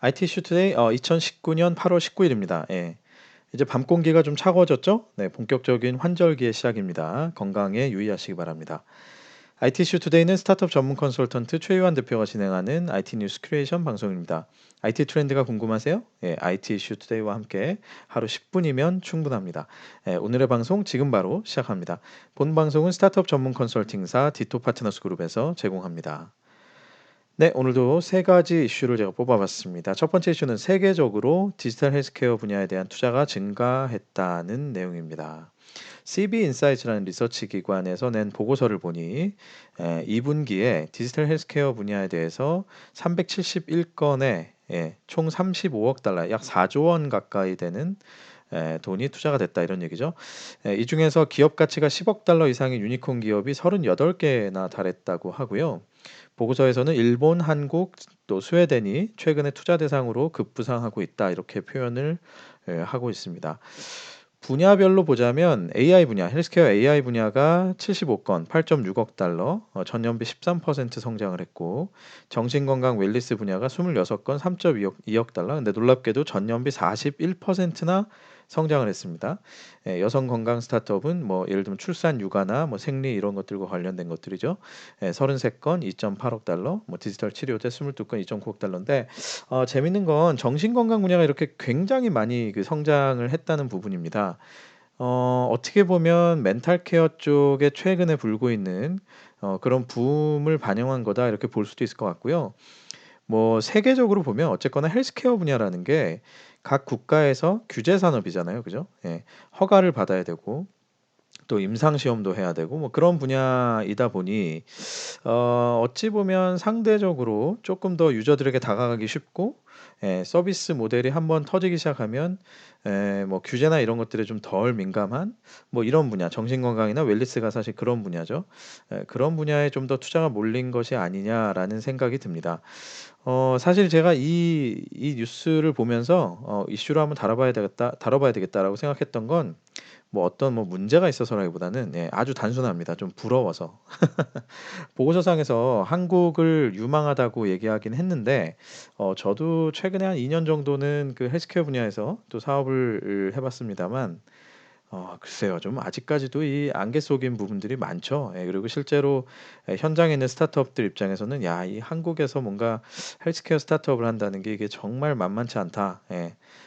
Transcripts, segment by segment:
IT 이슈 투데이 2019년 8월 19일입니다. 예. 이제 밤 공기가 좀 차가워졌죠? 네, 본격적인 환절기의 시작입니다. 건강에 유의하시기 바랍니다. IT 이슈 투데이는 스타트업 전문 컨설턴트 최유한 대표가 진행하는 IT 뉴스 큐레이션 방송입니다. IT 트렌드가 궁금하세요? 예, IT 이슈 투데이와 함께 하루 10분이면 충분합니다. 예, 오늘의 방송 지금 바로 시작합니다. 본 방송은 스타트업 전문 컨설팅사 디토 파트너스 그룹에서 제공합니다. 네, 오늘도 세 가지 이슈를 제가 뽑아봤습니다. 첫 번째 이슈는 세계적으로 디지털 헬스케어 분야에 대한 투자가 증가했다는 내용입니다. CB 인사이트라는 리서치 기관에서 낸 보고서를 보니 2분기에 디지털 헬스케어 분야에 대해서 371건의 총 35억 달러, 약 4조 원 가까이 되는 돈이 투자가 됐다 이런 얘기죠. 이 중에서 기업 가치가 10억 달러 이상의 유니콘 기업이 38개나 달했다고 하고요. 보고서에서는 일본, 한국, 또 스웨덴이 최근에 투자 대상으로 급부상하고 있다 이렇게 표현을 하고 있습니다. 분야별로 보자면 AI 분야, 헬스케어 AI 분야가 75건, 8.6억 달러, 전년비 13% 성장을 했고, 정신건강 웰리스 분야가 26건, 3.2억 달러. 근데 놀랍게도 전년비 41%나 성장을 했습니다. 여성 건강 스타트업은 뭐 예를 들면 출산 육아나 뭐 생리 이런 것들과 관련된 것들이죠. 33건, 2.8억 달러, 뭐 디지털 치료제 22건, 2.9억 달러인데 재밌는 건 정신건강 분야가 이렇게 굉장히 많이 그 성장을 했다는 부분입니다. 어떻게 보면 '멘탈 케어 쪽에 최근에 불고 있는 그런 붐을 반영한 거다.' 이렇게 볼 수도 있을 것 같고요. 뭐 세계적으로 보면 어쨌거나 헬스케어 분야라는 게 각 국가에서 규제 산업이잖아요. 그죠? 예. 허가를 받아야 되고 또 임상 시험도 해야 되고 뭐 그런 분야이다 보니 어찌 보면 상대적으로 조금 더 유저들에게 다가가기 쉽고 서비스 모델이 한번 터지기 시작하면 뭐 규제나 이런 것들에 좀 덜 민감한 뭐 이런 분야, 정신건강이나 웰니스가 사실 그런 분야죠. 그런 분야에 좀 더 투자가 몰린 것이 아니냐라는 생각이 듭니다. 사실 제가 이 뉴스를 보면서 '이슈로 한번 다뤄봐야 되겠다.'라고 생각했던 건 뭐 어떤 뭐 문제가 있어서라기보다는 아주 단순합니다. 좀 부러워서. 보고서상에서 한국을 유망하다고 얘기하긴 했는데 저도 최근에 한 2년 정도는 그 헬스케어 분야에서 또 사업을 해 봤습니다만 글쎄요. 좀 아직까지도 이 안개 속인 부분들이 많죠. 그리고 실제로 현장에 있는 스타트업들 입장에서는 '야 이 한국에서 뭔가 헬스케어 스타트업을 한다는 게 이게 정말 만만치 않다.'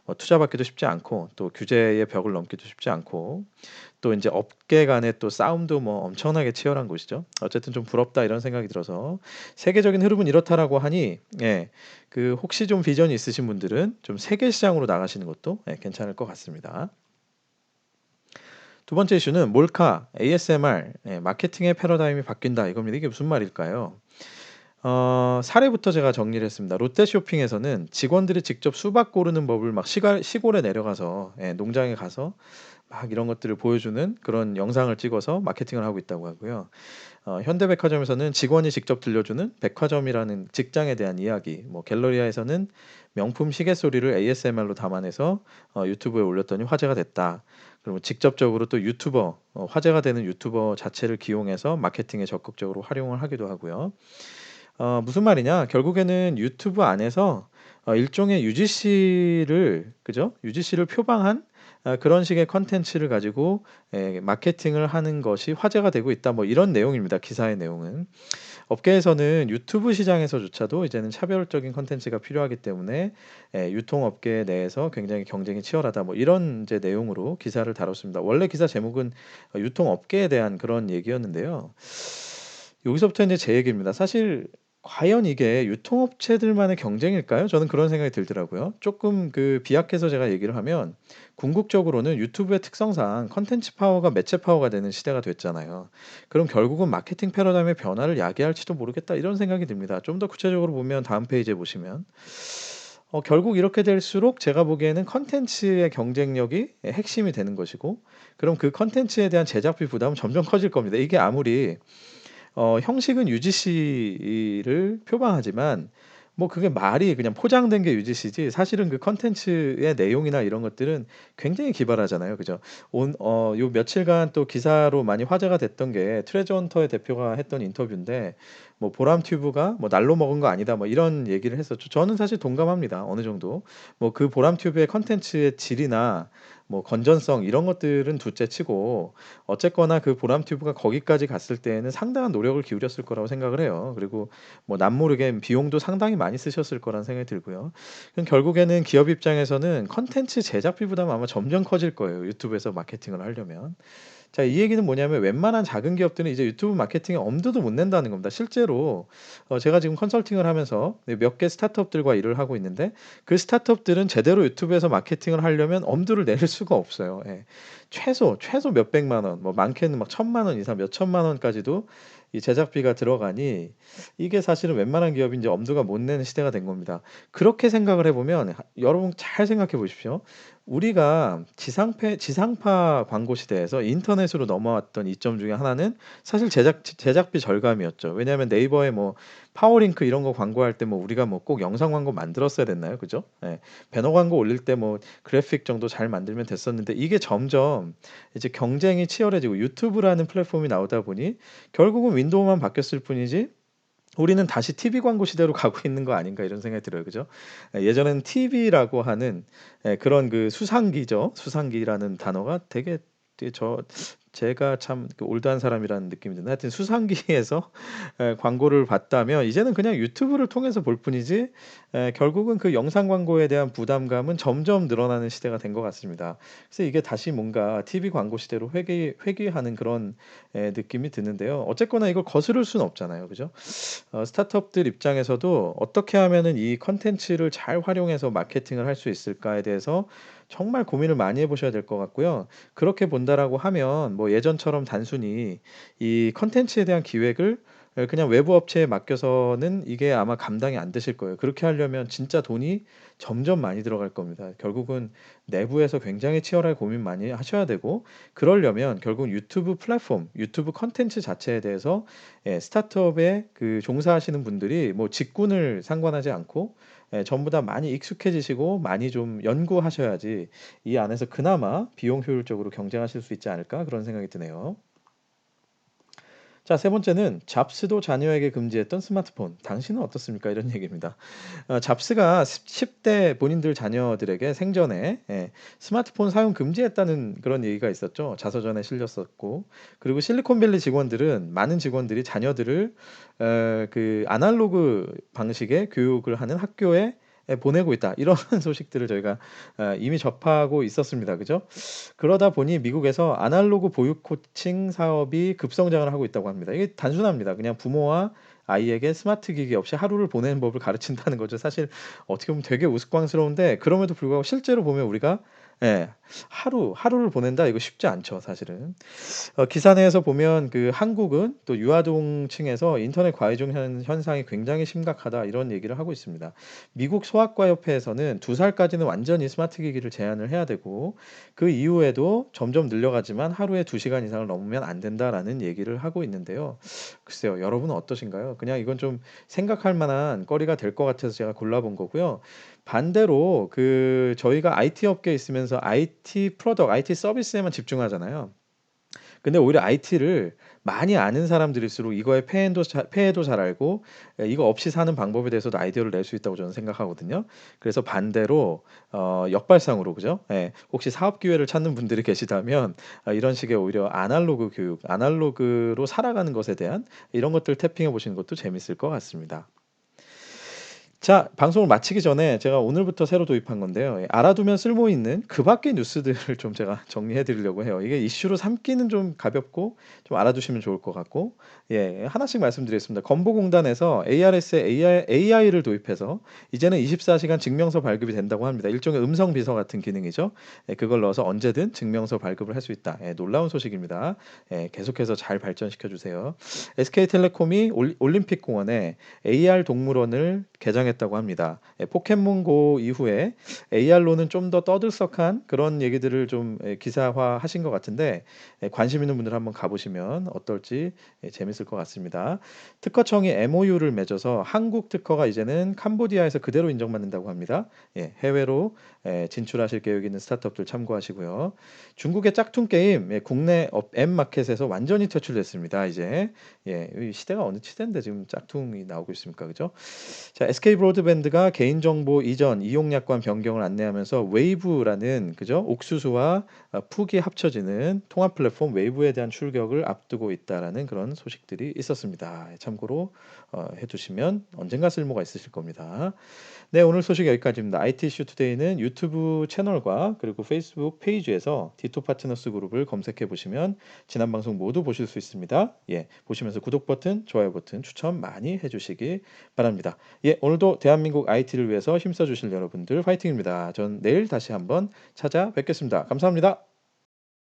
뭐 투자받기도 쉽지 않고 또 규제의 벽을 넘기도 쉽지 않고 또 인제 업계 간의 또 싸움도 뭐 엄청나게 치열한 곳이죠. 어쨌든 좀 부럽다 이런 생각이 들어서 '세계적인 흐름은 이렇다.'라고 하니 그 혹시 좀 비전이 있으신 분들은 좀 세계 시장으로 나가시는 것도 괜찮을 것 같습니다. 두 번째 이슈는 몰카, ASMR, 마케팅의 패러다임이 바뀐다 이겁니다. 이게 무슨 말일까요? 사례부터 제가 정리를 했습니다. 롯데쇼핑에서는 직원들이 직접 수박 고르는 법을 막 시골에 내려가서 농장에 가서 막 이런 것들을 보여주는 그런 영상을 찍어서 마케팅을 하고 있다고 하고요. 현대백화점에서는 직원이 직접 들려주는 백화점이라는 직장에 대한 이야기, 뭐 갤러리아에서는 명품 시계 소리를 ASMR로 담아내서 유튜브에 올렸더니 화제가 됐다. 그리고 직접적으로 또 화제가 되는 유튜버 자체를 기용해서 마케팅에 적극적으로 활용을 하기도 하고요. 무슨 말이냐? 결국에는 유튜브 안에서 일종의 UGC를 그죠? UGC를 표방한 그런 식의 콘텐츠를 가지고 마케팅을 하는 것이 화제가 되고 있다. 뭐 이런 내용입니다, 기사의 내용은. 업계에서는 유튜브 시장에서조차도 이제는 차별적인 콘텐츠가 필요하기 때문에 유통업계 내에서 굉장히 경쟁이 치열하다. 뭐 이런 이제 내용으로 기사를 다뤘습니다. 원래 기사 제목은 유통업계에 대한 그런 얘기였는데요. 여기서부터 인제 제 얘기입니다. 사실 과연 이게 유통업체들만의 경쟁일까요? 저는 그런 생각이 들더라고요. 쪼끔 그 비약해서 제가 얘기를 하면 궁극적으로는 유튜브의 특성상 콘텐츠 파워가 매체 파워가 되는 시대가 됐잖아요. 그럼 결국은 '마케팅 패러다임의 변화를 야기할지도 모르겠다.' 이런 생각이 듭니다. 좀 더 구체적으로 보면 다음 페이지에 보시면 결국 이렇게 될수록 제가 보기에는 콘텐츠의 경쟁력이 핵심이 되는 것이고 그럼 그 콘텐츠에 대한 제작비 부담은 점점 커질 겁니다. 이게 아무리 형식은 UGC를 표방하지만 뭐 그게 말이 그냥 포장된 게 UGC지 사실은 그 콘텐츠의 내용이나 이런 것들은 굉장히 기발하잖아요. 그죠? 요 며칠간 또 기사로 많이 화제가 됐던 게 트레저 헌터의 대표가 했던 인터뷰인데 뭐 보람 튜브가 뭐 날로 먹은 거 아니다 뭐 이런 얘기를 했었죠. 저는 사실 동감합니다. 어느 정도. 뭐 그 보람 튜브의 콘텐츠의 질이나 뭐 건전성 이런 것들은 둘째치고 어쨌거나 그 보람 튜브가 거기까지 갔을 때에는 상당한 노력을 기울였을 거라고 생각을 해요. 그리고 뭐 남모르게 비용도 상당히 많이 쓰셨을 거라는 생각이 들고요. 그럼 결국에는 기업 입장에서는 콘텐츠 제작비 부담 아마 점점 커질 거예요, 유튜브에서 마케팅을 하려면. 자, 이 얘기는 뭐냐면 웬만한 작은 기업들은 이제 유튜브 마케팅에 엄두도 못 낸다는 겁니다. 실제로 제가 지금 컨설팅을 하면서 네, 몇 개 스타트업들과 일을 하고 있는데 그 스타트업들은 제대로 유튜브에서 마케팅을 하려면 엄두를 낼 수가 없어요. 예. 최소 몇백만 원, 뭐 많게는 막 천만 원 이상 몇천만 원까지도 이 제작비가 들어가니 이게 사실은 웬만한 기업이 이제 엄두가 못 내는 시대가 된 겁니다. 그렇게 생각을 해 보면 여러분 잘 생각해 보십시오. 우리가 지상파 광고 시대에서 인터넷으로 넘어왔던 이점 중에 하나는 사실 제작비 절감이었죠. 왜냐하면 네이버에 뭐 파워링크 이런 거 광고할 때 뭐 우리가 뭐 꼭 영상 광고 만들었어야 됐나요? 그죠? 예. 배너 광고 올릴 때 뭐 그래픽 정도 잘 만들면 됐었는데 이게 점점 이제 경쟁이 치열해지고 유튜브라는 플랫폼이 나오다 보니 결국은 윈도우만 바뀌었을 뿐이지 우리는 다시 TV 광고 시대로 가고 있는 거 아닌가 이런 생각이 들어요. 그죠? 예전에는 TV라고 하는 그런 그 수상기죠. 수상기라는 단어가 되게 제가 참 그 올드한 사람이라는 느낌이 드는데 하여튼 수상기에서 광고를 봤다면 이제는 그냥 유튜브를 통해서 볼 뿐이지 결국은 그 영상 광고에 대한 부담감은 점점 늘어나는 시대가 된 것 같습니다. 그래서 이게 다시 뭔가 TV 광고 시대로 회귀하는 그런 느낌이 드는데요. 어쨌거나 이걸 거스를 수는 없잖아요. 그죠? 스타트업들 입장에서도 어떻게 하면은 이 컨텐츠를 잘 활용해서 마케팅을 할 수 있을까에 대해서 정말 고민을 많이 해 보셔야 될 것 같고요. 그렇게 본다라고 하면 뭐 예전처럼 단순히 이 컨텐츠에 대한 기획을 그냥 외부 업체에 맡겨서는 이게 아마 감당이 안 되실 거예요. 그렇게 하려면 진짜 돈이 점점 많이 들어갈 겁니다. 결국은 내부에서 굉장히 치열하게 고민 많이 하셔야 되고 그러려면 결국 유튜브 플랫폼, 유튜브 컨텐츠 자체에 대해서 스타트업에 그 종사하시는 분들이 뭐 직군을 상관하지 않고 전부 다 많이 익숙해지시고 많이 좀 연구하셔야지 이 안에서 그나마 비용 효율적으로 경쟁하실 수 있지 않을까 그런 생각이 드네요. 자, 세 번째는 잡스도 자녀에게 금지했던 스마트폰. 당신은 어떻습니까? 이런 얘기입니다. 잡스가 10대 본인들 자녀들에게 생전에 스마트폰 사용 금지했다는 그런 얘기가 있었죠. 자서전에 실렸었고. 그리고 실리콘밸리 직원들은 많은 직원들이 자녀들을 그 아날로그 방식의 교육을 하는 학교에 보내고 있다. 이런 소식들을 저희가 이미 접하고 있었습니다. 그죠? 그러다 보니 미국에서 아날로그 보육 코칭 사업이 급성장을 하고 있다고 합니다. 이게 단순합니다. 그냥 부모와 아이에게 스마트 기기 없이 하루를 보내는 법을 가르친다는 거죠. 사실 어떻게 보면 되게 우스꽝스러운데 그럼에도 불구하고 실제로 보면 우리가 예, 하루를 보낸다 이거 쉽지 않죠, 사실은. 기사 내에서 보면 그 한국은 또 유아동층에서 인터넷 과이종 현상이 굉장히 심각하다 이런 얘기를 하고 있습니다. 미국 소아과협회에서는 2살까지는 완전히 스마트 기기를 제한을 해야 되고 그 이후에도 점점 늘려가지만 하루에 2시간 이상을 넘으면 안 된다라는 얘기를 하고 있는데요. 글쎄요, 여러분은 어떠신가요? 그냥 이건 좀 생각할 만한 거리가 될 것 같아서 제가 골라본 거고요. 반대로 그 저희가 IT 업계에 있으면서 IT 프로덕트, IT 서비스에만 집중하잖아요. 근데 오히려 IT를 많이 아는 사람들일수록 이거의 폐해도 잘 알고 이거 없이 사는 방법에 대해서도 아이디어를 낼 수 있다고 저는 생각하거든요. 그래서 반대로 역발상으로 그죠? 예. 혹시 사업 기회를 찾는 분들이 계시다면 이런 식의 오히려 아날로그 교육, 아날로그로 살아가는 것에 대한 이런 것들 태핑해 보시는 것도 재밌을 것 같습니다. 자, 방송을 마치기 전에 제가 오늘부터 새로 도입한 건데요. 알아두면 쓸모 있는 그 밖의 뉴스들을 좀 제가 정리해 드리려고 해요. 이게 이슈로 삼기는 좀 가볍고 좀 알아두시면 좋을 것 같고 하나씩 말씀드리겠습니다. 건보공단에서 ARS에 AI를 도입해서 이제는 24시간 증명서 발급이 된다고 합니다. 일종의 음성 비서 같은 기능이죠. 그걸 넣어서 언제든 증명서 발급을 할 수 있다. 놀라운 소식입니다. 계속해서 잘 발전시켜 주세요. SK텔레콤이 올림픽 공원에 AR 동물원을 개장했다고 합니다. 포켓몬고 이후에 AR로는 좀 더 떠들썩한 그런 얘기들을 좀 기사화하신 것 같은데 관심 있는 분들 한번 가 보시면 어떨지 재밌을 것 같습니다. 특허청이 MOU를 맺어서 한국 특허가 이제는 캄보디아에서 그대로 인정받는다고 합니다. 해외로 진출하실 계획 있는 스타트업들 참고하시고요. 중국의 짝퉁 게임 국내 앱 마켓에서 완전히 퇴출됐습니다. 이제 이 시대가 어느 시대인데 지금 짝퉁이 나오고 있습니까? 그죠? 자, SK 브로드밴드가 개인정보 이전 이용약관 변경을 안내하면서 웨이브라는 그죠? 옥수수와 푹이 합쳐지는 통합 플랫폼 웨이브에 대한 출격을 앞두고 있다라는 그런 소식들이 있었습니다. 참고로 해두시면 언젠가 쓸모가 있으실 겁니다. 네, 오늘 소식 여기까지입니다. IT 이슈 투데이는 유튜브 채널과 그리고 페이스북 페이지에서 디토 파트너스 그룹을 검색해 보시면 지난 방송 모두 보실 수 있습니다. 보시면서 구독 버튼, 좋아요 버튼 추천 많이 해주시기 바랍니다. 오늘도 대한민국 IT를 위해서 힘써 주실 여러분들 화이팅입니다. 전 내일 다시 한번 찾아뵙겠습니다. 감사합니다.